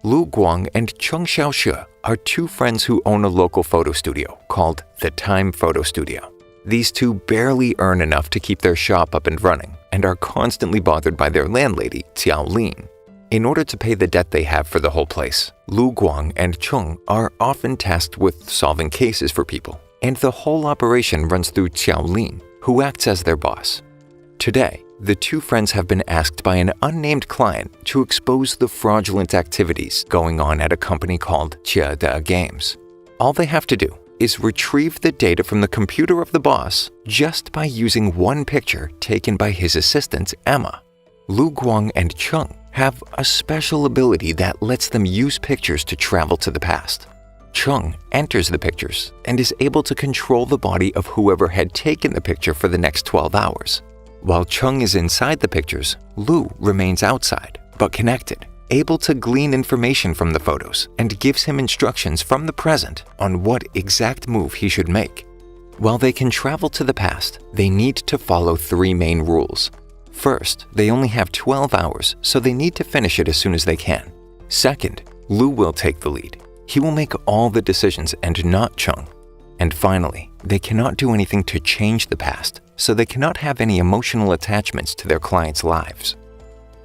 Lu Guang and Cheng Xiaoshi are two friends who own a local photo studio called the Time Photo Studio. These two barely earn enough to keep their shop up and running and are constantly bothered by their landlady, Dailiren. In order to pay the debt they have for the whole place, Lu Guang and Cheng are often tasked with solving cases for people, and the whole operation runs through Dailiren, who acts as their boss. Today, the two friends have been asked by an unnamed client to expose the fraudulent activities going on at a company called Dailiren Games. All they have to do is retrieve the data from the computer of the boss just by using one picture taken by his assistant, Emma. Lu Guang and Cheng have a special ability that lets them use pictures to travel to the past. Cheng enters the pictures and is able to control the body of whoever had taken the picture for the next 12 hours. While Cheng is inside the pictures, Lu remains outside, but connected, able to glean information from the photos and gives him instructions from the present on what exact move he should make. While they can travel to the past, they need to follow three main rules. First, they only have 12 hours, so they need to finish it as soon as they can. Second, Lu will take the lead. He will make all the decisions and not Cheng. And finally, they cannot do anything to change the past, so they cannot have any emotional attachments to their clients' lives.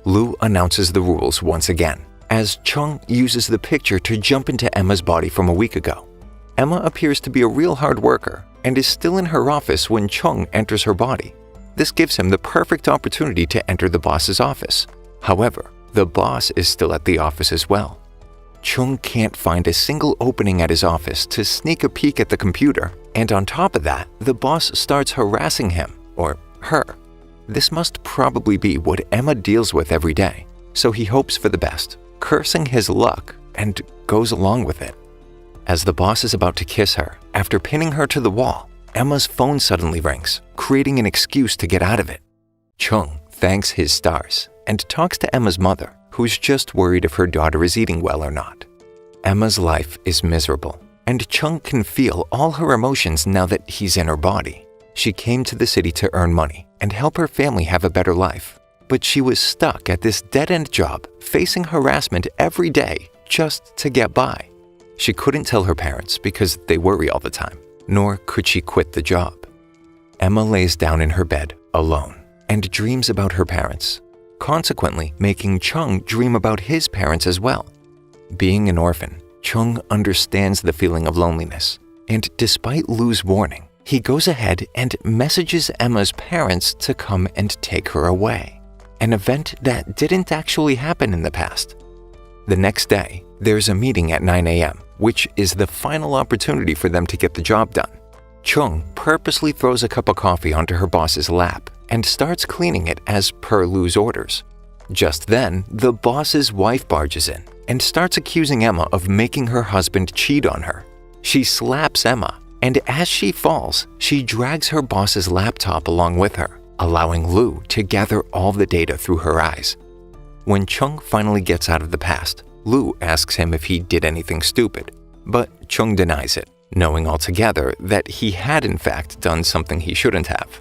Lu announces the rules once again, as Cheng uses the picture to jump into Emma's body from a week ago. Emma appears to be a real hard worker and is still in her office when Cheng enters her body. This gives him the perfect opportunity to enter the boss's office. However, the boss is still at the office as well. Cheng can't find a single opening at his office to sneak a peek at the computer, and on top of that, the boss starts harassing him, or her. This must probably be what Emma deals with every day, so he hopes for the best, cursing his luck, and goes along with it. As the boss is about to kiss her, after pinning her to the wall, Emma's phone suddenly rings, creating an excuse to get out of it. Cheng thanks his stars and talks to Emma's mother, who's just worried if her daughter is eating well or not. Emma's life is miserable, and Cheng can feel all her emotions now that he's in her body. She came to the city to earn money and help her family have a better life, but she was stuck at this dead-end job, facing harassment every day just to get by. She couldn't tell her parents because they worry all the time, nor could she quit the job. Emma lays down in her bed alone and dreams about her parents, consequently making Cheng dream about his parents as well. Being an orphan, Cheng understands the feeling of loneliness, and despite Lu's warning, he goes ahead and messages Emma's parents to come and take her away, an event that didn't actually happen in the past. The next day, there's a meeting at 9 a.m., which is the final opportunity for them to get the job done. Cheng purposely throws a cup of coffee onto her boss's lap and starts cleaning it as per Lu's orders. Just then, the boss's wife barges in and starts accusing Emma of making her husband cheat on her. She slaps Emma, and as she falls, she drags her boss's laptop along with her, allowing Lu to gather all the data through her eyes. When Cheng finally gets out of the past, Lu asks him if he did anything stupid, but Cheng denies it, knowing altogether that he had in fact done something he shouldn't have.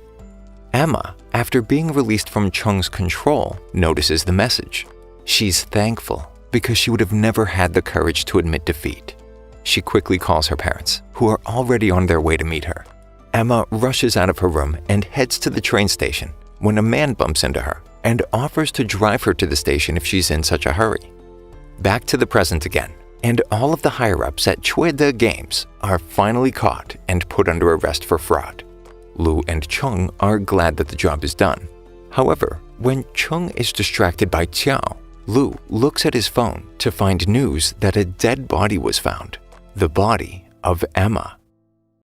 Emma, after being released from Cheng's control, notices the message. She's thankful because she would have never had the courage to admit defeat. She quickly calls her parents, who are already on their way to meet her. Emma rushes out of her room and heads to the train station when a man bumps into her and offers to drive her to the station if she's in such a hurry. Back to the present again, and all of the higher-ups at Dailiren Games are finally caught and put under arrest for fraud. Lu and Cheng are glad that the job is done. However, when Cheng is distracted by Qiao, Lu looks at his phone to find news that a dead body was found, the body of Emma.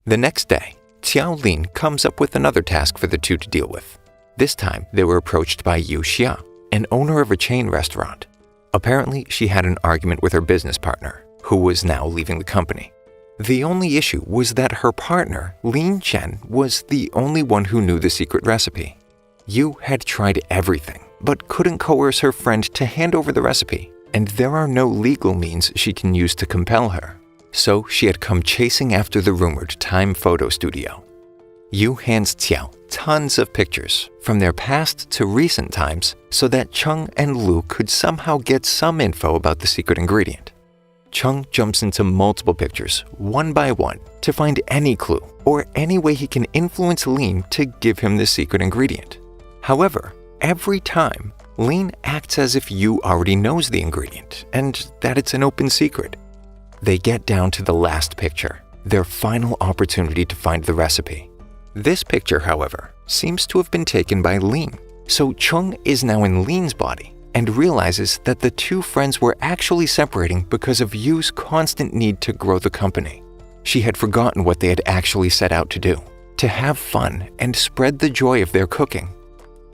The next day, Dailiren comes up with another task for the two to deal with. This time, they were approached by Yu Xia, an owner of a chain restaurant. Apparently, she had an argument with her business partner, who was now leaving the company. The only issue was that her partner, Lin Chen, was the only one who knew the secret recipe. Yu had tried everything, but couldn't coerce her friend to hand over the recipe, and there are no legal means she can use to compel her. So she had come chasing after the rumored Time Photo Studio. Yu hands Xiao tons of pictures from their past to recent times so that Cheng and Lu could somehow get some info about the secret ingredient. Cheng jumps into multiple pictures, one by one, to find any clue or any way he can influence Lin to give him the secret ingredient. However, every time, Lin acts as if Yu already knows the ingredient and that it's an open secret. They get down to the last picture, their final opportunity to find the recipe. This picture, however, seems to have been taken by Lin, so Cheng is now in Lin's body and realizes that the two friends were actually separating because of Yu's constant need to grow the company. She had forgotten what they had actually set out to do, to have fun and spread the joy of their cooking.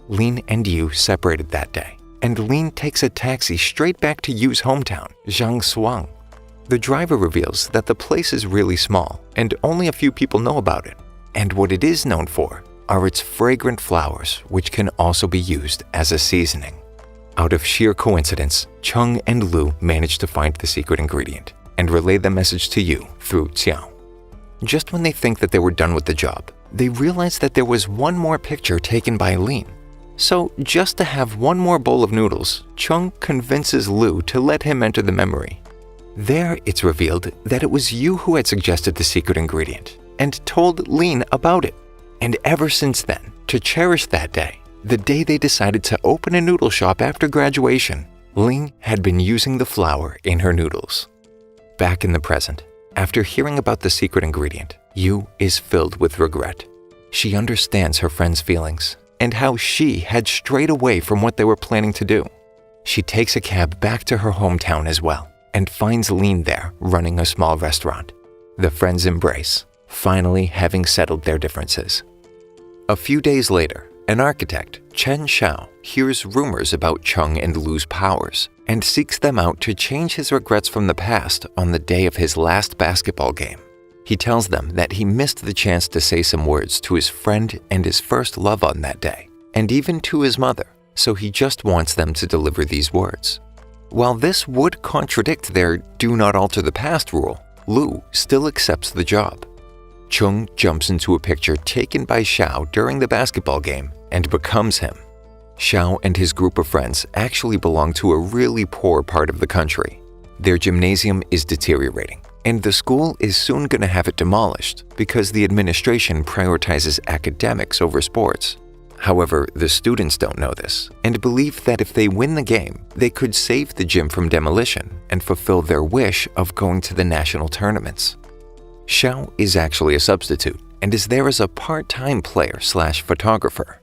Lin and Yu separated that day, and Lin takes a taxi straight back to Yu's hometown, Shiguang. The driver reveals that the place is really small and only a few people know about it, and what it is known for are its fragrant flowers, which can also be used as a seasoning. Out of sheer coincidence, Cheng and Lu manage to find the secret ingredient and relay the message to Yu through Xiao. Just when they think that they were done with the job, they realize that there was one more picture taken by Lin. So just to have one more bowl of noodles, Cheng convinces Lu to let him enter the memory. There it's revealed that it was Yu who had suggested the secret ingredient and told Lin about it. And ever since then, to cherish that day, the day they decided to open a noodle shop after graduation, Lin had been using the flour in her noodles. Back in the present, after hearing about the secret ingredient, Yu is filled with regret. She understands her friend's feelings and how she had strayed away from what they were planning to do. She takes a cab back to her hometown as well and finds Lin there running a small restaurant. The friends embrace, finally having settled their differences. A few days later, an architect, Chen Xiao, hears rumors about Cheng and Lu's powers and seeks them out to change his regrets from the past on the day of his last basketball game. He tells them that he missed the chance to say some words to his friend and his first love on that day, and even to his mother, so he just wants them to deliver these words. While this would contradict their do not alter the past rule, Lu still accepts the job. Cheng jumps into a picture taken by Xiao during the basketball game and becomes him. Xiao and his group of friends actually belong to a really poor part of the country. Their gymnasium is deteriorating, and the school is soon going to have it demolished because the administration prioritizes academics over sports. However, the students don't know this and believe that if they win the game, they could save the gym from demolition and fulfill their wish of going to the national tournaments. Xiao is actually a substitute and is there as a part-time player/photographer.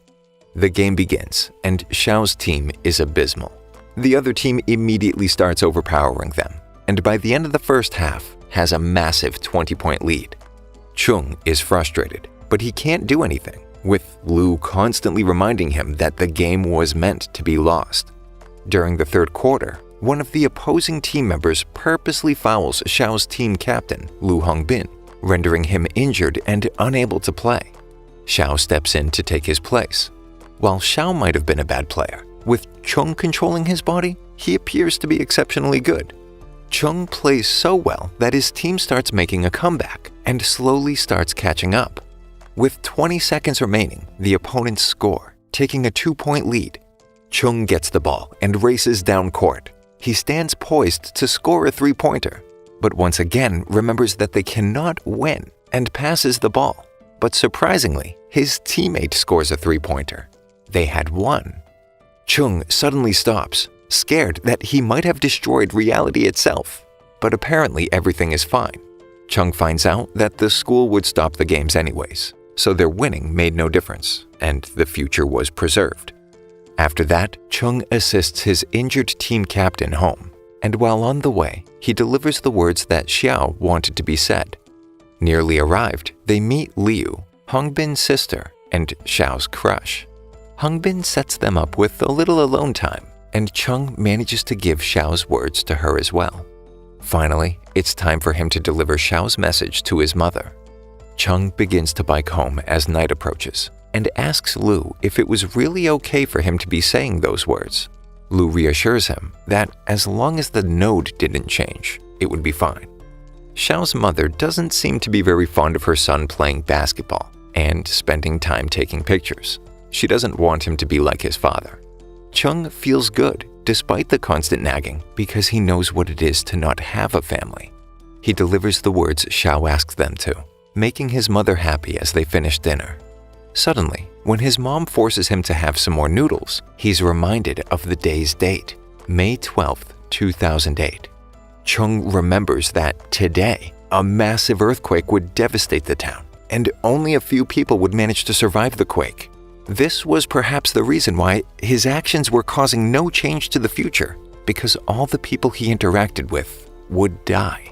The game begins, and Xiao's team is abysmal. The other team immediately starts overpowering them, and by the end of the first half, has a massive 20-point lead. Chung is frustrated, but he can't do anything, with Lu constantly reminding him that the game was meant to be lost. During the third quarter, one of the opposing team members purposely fouls Xiao's team captain, Lu Hongbin, rendering him injured and unable to play. Xiao steps in to take his place. While Xiao might have been a bad player, with Chung controlling his body, he appears to be exceptionally good. Chung plays so well that his team starts making a comeback and slowly starts catching up. With 20 seconds remaining, the opponents score, taking a 2-point lead. Chung gets the ball and races down court. He stands poised to score a 3-pointer, but once again remembers that they cannot win and passes the ball. But surprisingly, his teammate scores a 3-pointer. They had won. Chung suddenly stops, scared that he might have destroyed reality itself. But apparently everything is fine. Chung finds out that the school would stop the games anyways, so their winning made no difference, and the future was preserved. After that, Chung assists his injured team captain home, and while on the way, he delivers the words that Xiao wanted to be said. Nearly arrived, they meet Liu, Hongbin's sister, and Xiao's crush. Hongbin sets them up with a little alone time, and Chung manages to give Xiao's words to her as well. Finally, it's time for him to deliver Xiao's message to his mother. Chung begins to bike home as night approaches, and asks Lu if it was really okay for him to be saying those words. Lu reassures him that as long as the node didn't change, it would be fine. Xiao's mother doesn't seem to be very fond of her son playing basketball, and spending time taking pictures. She doesn't want him to be like his father. Chung feels good despite the constant nagging because he knows what it is to not have a family. He delivers the words Xiao asked them to, making his mother happy as they finish dinner. Suddenly, when his mom forces him to have some more noodles, he's reminded of the day's date, May 12th, 2008. Chung remembers that today, a massive earthquake would devastate the town, and only a few people would manage to survive the quake. This was perhaps the reason why his actions were causing no change to the future, because all the people he interacted with would die.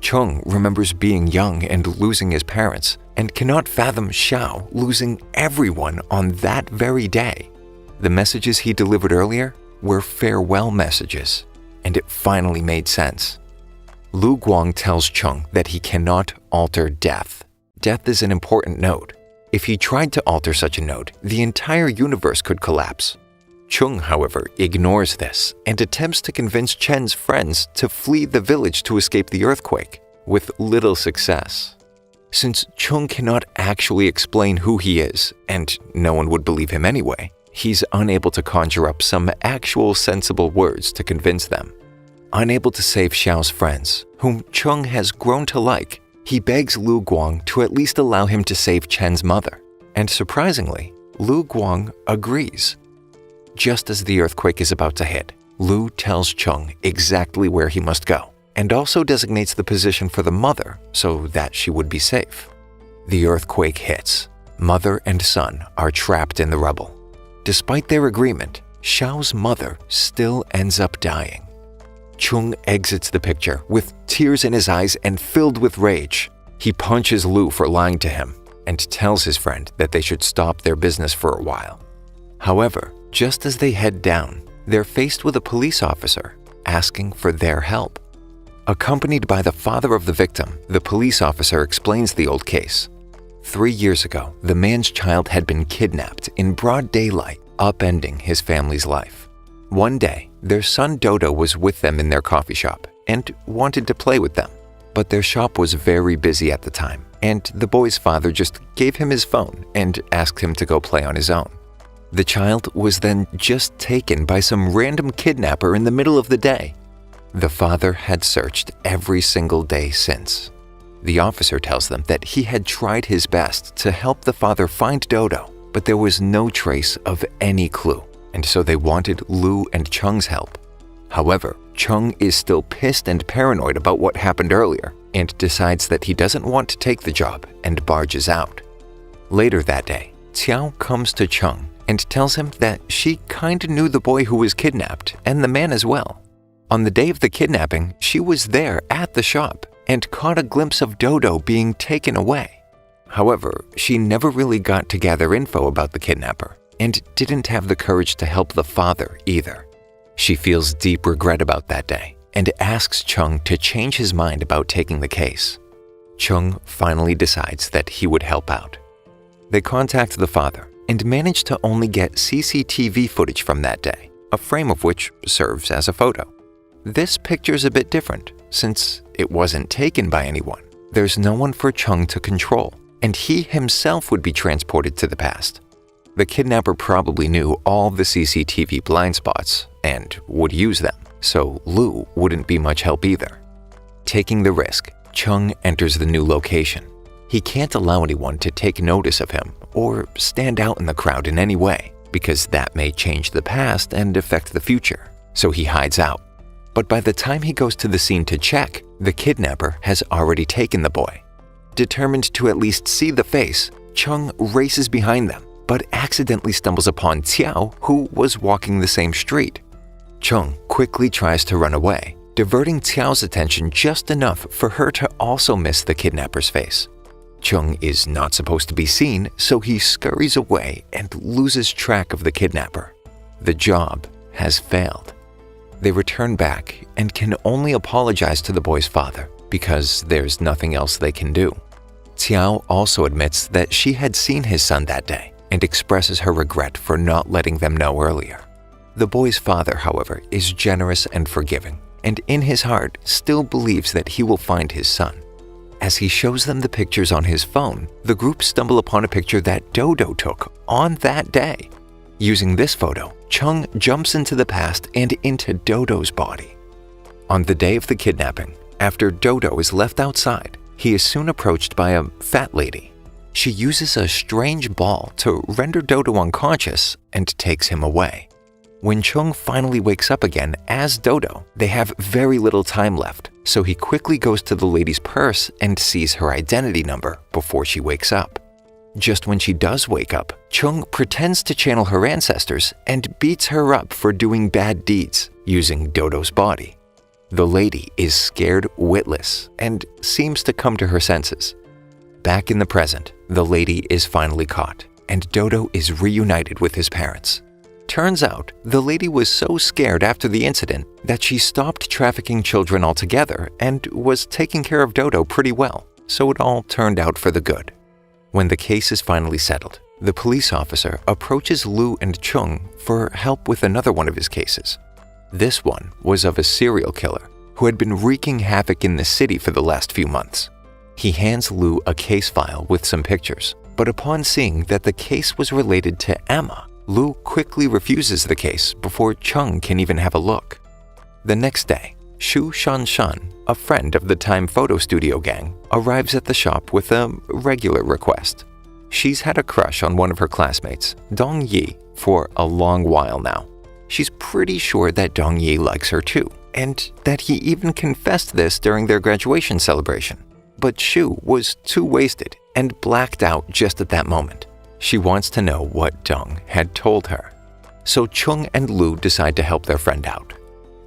Chung remembers being young and losing his parents, and cannot fathom Xiao losing everyone on that very day. The messages he delivered earlier were farewell messages, and it finally made sense. Lu Guang tells Chung that he cannot alter death. Death is an important node. If he tried to alter such a node, the entire universe could collapse. Chung, however, ignores this and attempts to convince Chen's friends to flee the village to escape the earthquake, with little success. Since Chung cannot actually explain who he is, and no one would believe him anyway, he's unable to conjure up some actual sensible words to convince them. Unable to save Xiao's friends, whom Chung has grown to like, he begs Lu Guang to at least allow him to save Chen's mother. And surprisingly, Lu Guang agrees. Just as the earthquake is about to hit, Lu tells Chung exactly where he must go, and also designates the position for the mother so that she would be safe. The earthquake hits. Mother and son are trapped in the rubble. Despite their agreement, Xiao's mother still ends up dying. Chung exits the picture with tears in his eyes and filled with rage. He punches Lu for lying to him and tells his friend that they should stop their business for a while. However, just as they head down, they're faced with a police officer asking for their help. Accompanied by the father of the victim, the police officer explains the old case. 3 years ago, the man's child had been kidnapped in broad daylight, upending his family's life. One day, their son Dodo was with them in their coffee shop and wanted to play with them. But their shop was very busy at the time, and the boy's father just gave him his phone and asked him to go play on his own. The child was then just taken by some random kidnapper in the middle of the day. The father had searched every single day since. The officer tells them that he had tried his best to help the father find Dodo, but there was no trace of any clue, and so they wanted Lu and Chung's help. However, Chung is still pissed and paranoid about what happened earlier and decides that he doesn't want to take the job and barges out. Later that day, Qiao comes to Chung and tells him that she kinda knew the boy who was kidnapped and the man as well. On the day of the kidnapping, she was there at the shop and caught a glimpse of Dodo being taken away. However, she never really got to gather info about the kidnapper and didn't have the courage to help the father either. She feels deep regret about that day and asks Chung to change his mind about taking the case. Chung finally decides that he would help out. They contact the father and manage to only get CCTV footage from that day, a frame of which serves as a photo. This picture's a bit different since it wasn't taken by anyone. There's no one for Chung to control, and he himself would be transported to the past. The kidnapper probably knew all the CCTV blind spots and would use them, so Lu wouldn't be much help either. Taking the risk, Chung enters the new location. He can't allow anyone to take notice of him or stand out in the crowd in any way, because that may change the past and affect the future, so he hides out. But by the time he goes to the scene to check, the kidnapper has already taken the boy. Determined to at least see the face, Chung races behind them, but accidentally stumbles upon Qiao, who was walking the same street. Chung quickly tries to run away, diverting Qiao's attention just enough for her to also miss the kidnapper's face. Chung is not supposed to be seen, so he scurries away and loses track of the kidnapper. The job has failed. They return back and can only apologize to the boy's father because there's nothing else they can do. Qiao also admits that she had seen his son that day and expresses her regret for not letting them know earlier. The boy's father, however, is generous and forgiving, and in his heart still believes that he will find his son. As he shows them the pictures on his phone, the group stumble upon a picture that Dodo took on that day. Using this photo, Chung jumps into the past and into Dodo's body. On the day of the kidnapping, after Dodo is left outside, he is soon approached by a fat lady. She uses a strange ball to render Dodo unconscious and takes him away. When Chung finally wakes up again as Dodo, they have very little time left, so he quickly goes to the lady's purse and sees her identity number before she wakes up. Just when she does wake up, Chung pretends to channel her ancestors and beats her up for doing bad deeds using Dodo's body. The lady is scared witless and seems to come to her senses. Back in the present, the lady is finally caught, and Dodo is reunited with his parents. Turns out, the lady was so scared after the incident that she stopped trafficking children altogether and was taking care of Dodo pretty well, so it all turned out for the good. When the case is finally settled, the police officer approaches Lu and Chung for help with another one of his cases. This one was of a serial killer who had been wreaking havoc in the city for the last few months. He hands Lu a case file with some pictures, but upon seeing that the case was related to Emma, Lu quickly refuses the case before Chung can even have a look. The next day, Shu Shanshan, a friend of the Time Photo Studio gang, arrives at the shop with a regular request. She's had a crush on one of her classmates, Dong Yi, for a long while now. She's pretty sure that Dong Yi likes her too, and that he even confessed this during their graduation celebration. But Shu was too wasted and blacked out just at that moment. She wants to know what Dong had told her. So Chung and Lu decide to help their friend out.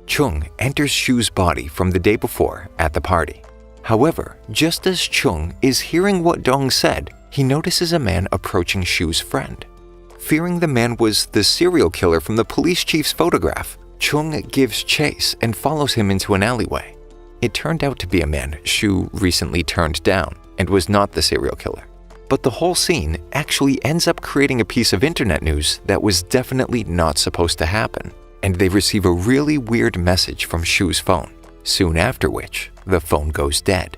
Chung enters Shu's body from the day before at the party. However, just as Chung is hearing what Dong said, he notices a man approaching Shu's friend. Fearing the man was the serial killer from the police chief's photograph, Chung gives chase and follows him into an alleyway. It turned out to be a man Shu recently turned down and was not the serial killer. But the whole scene actually ends up creating a piece of internet news that was definitely not supposed to happen, and they receive a really weird message from Shu's phone, soon after which the phone goes dead.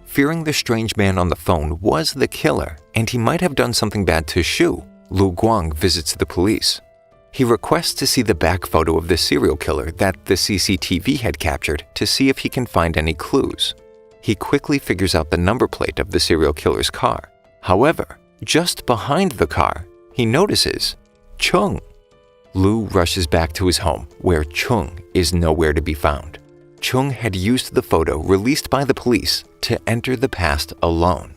Fearing the strange man on the phone was the killer and he might have done something bad to Shu, Lu Guang visits the police. He requests to see the back photo of the serial killer that the CCTV had captured to see if he can find any clues. He quickly figures out the number plate of the serial killer's car. However, just behind the car, he notices Chung. Lu rushes back to his home, where Chung is nowhere to be found. Chung had used the photo released by the police to enter the past alone.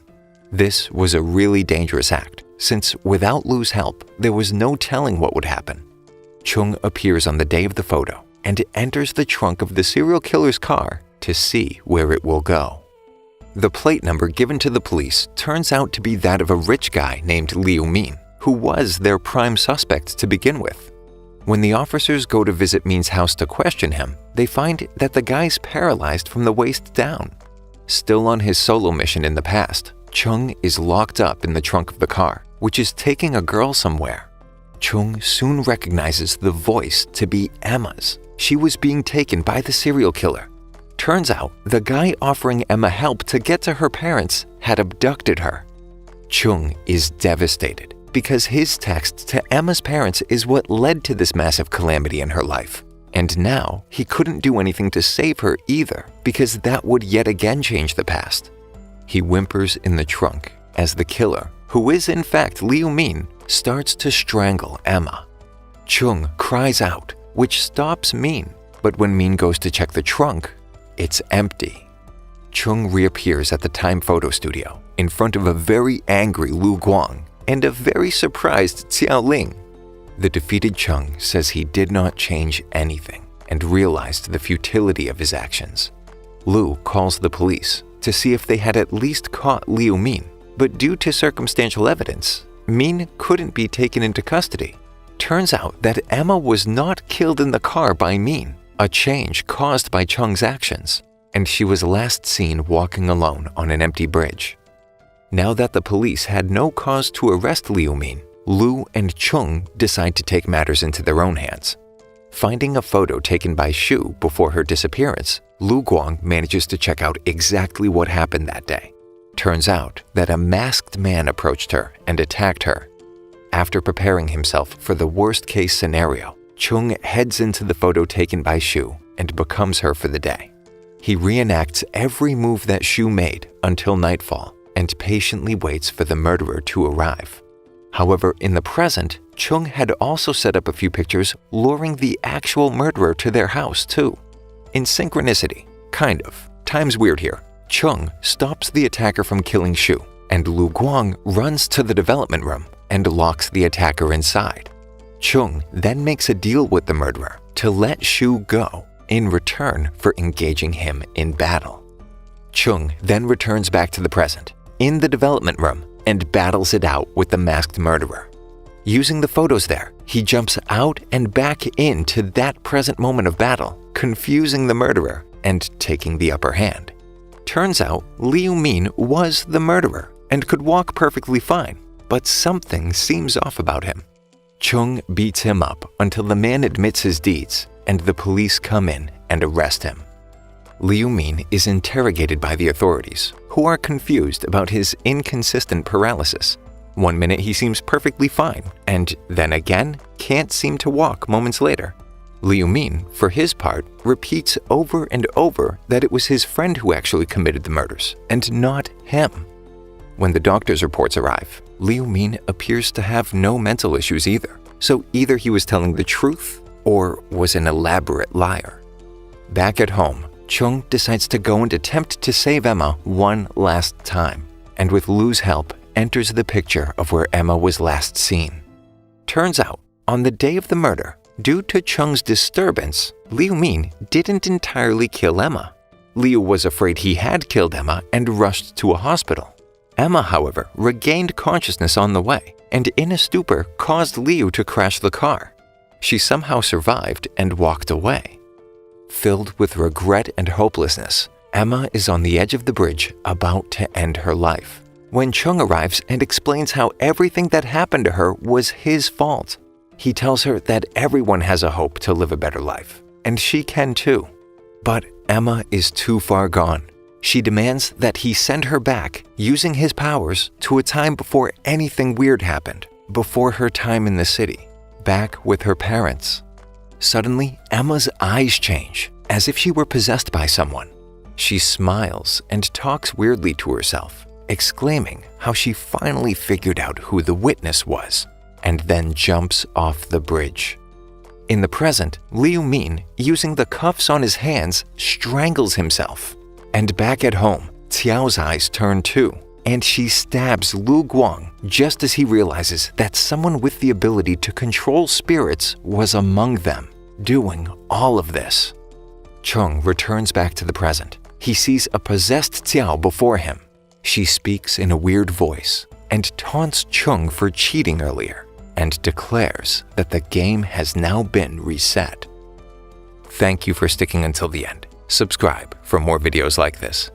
This was a really dangerous act, since without Lu's help, there was no telling what would happen. Chung appears on the day of the photo and enters the trunk of the serial killer's car to see where it will go. The plate number given to the police turns out to be that of a rich guy named Liu Min, who was their prime suspect to begin with. When the officers go to visit Min's house to question him, they find that the guy's paralyzed from the waist down. Still on his solo mission in the past, Chung is locked up in the trunk of the car, which is taking a girl somewhere. Chung soon recognizes the voice to be Emma's. She was being taken by the serial killer. Turns out, the guy offering Emma help to get to her parents had abducted her. Chung is devastated because his text to Emma's parents is what led to this massive calamity in her life. And now, he couldn't do anything to save her either because that would yet again change the past. He whimpers in the trunk as the killer, who is in fact Liu Min, starts to strangle Emma. Chung cries out, which stops Min, but when Min goes to check the trunk, it's empty. Chung reappears at the Time Photo Studio in front of a very angry Lu Guang and a very surprised Xiao Ling. The defeated Chung says he did not change anything and realized the futility of his actions. Lu calls the police to see if they had at least caught Liu Min, but due to circumstantial evidence, Min couldn't be taken into custody. Turns out that Emma was not killed in the car by Min, a change caused by Chung's actions, and she was last seen walking alone on an empty bridge. Now that the police had no cause to arrest Liu Min, Lu and Chung decide to take matters into their own hands. Finding a photo taken by Shu before her disappearance, Lu Guang manages to check out exactly what happened that day Turns out that a masked man approached her and attacked her. After preparing himself for the worst-case scenario, Chung heads into the photo taken by Shu and becomes her for the day. He reenacts every move that Shu made until nightfall and patiently waits for the murderer to arrive. However, in the present, Chung had also set up a few pictures luring the actual murderer to their house too. In synchronicity, kind of. Time's weird here. Chung stops the attacker from killing Shu, and Lu Guang runs to the development room and locks the attacker inside. Chung then makes a deal with the murderer to let Shu go in return for engaging him in battle. Chung then returns back to the present, in the development room, and battles it out with the masked murderer. Using the photos there, he jumps out and back into that present moment of battle, confusing the murderer and taking the upper hand. Turns out Liu Min was the murderer and could walk perfectly fine, but something seems off about him. Chung beats him up until the man admits his deeds and the police come in and arrest him. Liu Min is interrogated by the authorities, who are confused about his inconsistent paralysis. One minute he seems perfectly fine, and then again can't seem to walk moments later. Liu Min, for his part, repeats over and over that it was his friend who actually committed the murders, and not him. When the doctor's reports arrive, Liu Min appears to have no mental issues either, so either he was telling the truth or was an elaborate liar. Back at home, Chung decides to go and attempt to save Emma one last time, and with Lu's help, enters the picture of where Emma was last seen. Turns out, on the day of the murder, due to Chung's disturbance, Liu Min didn't entirely kill Emma. Liu was afraid he had killed Emma and rushed to a hospital. Emma, however, regained consciousness on the way, and in a stupor caused Liu to crash the car. She somehow survived and walked away. Filled with regret and hopelessness, Emma is on the edge of the bridge about to end her life, when Chung arrives and explains how everything that happened to her was his fault. He tells her that everyone has a hope to live a better life, and she can too. But Emma is too far gone. She demands that he send her back, using his powers, to a time before anything weird happened, before her time in the city, back with her parents. Suddenly, Emma's eyes change, as if she were possessed by someone. She smiles and talks weirdly to herself, exclaiming how she finally figured out who the witness was, and then jumps off the bridge. In the present, Liu Min, using the cuffs on his hands, strangles himself. And back at home, Xiao's eyes turn too, and she stabs Lu Guang just as he realizes that someone with the ability to control spirits was among them, doing all of this. Chung returns back to the present. He sees a possessed Xiao before him. She speaks in a weird voice and taunts Chung for cheating earlier, and declares that the game has now been reset. Thank you for sticking until the end. Subscribe for more videos like this.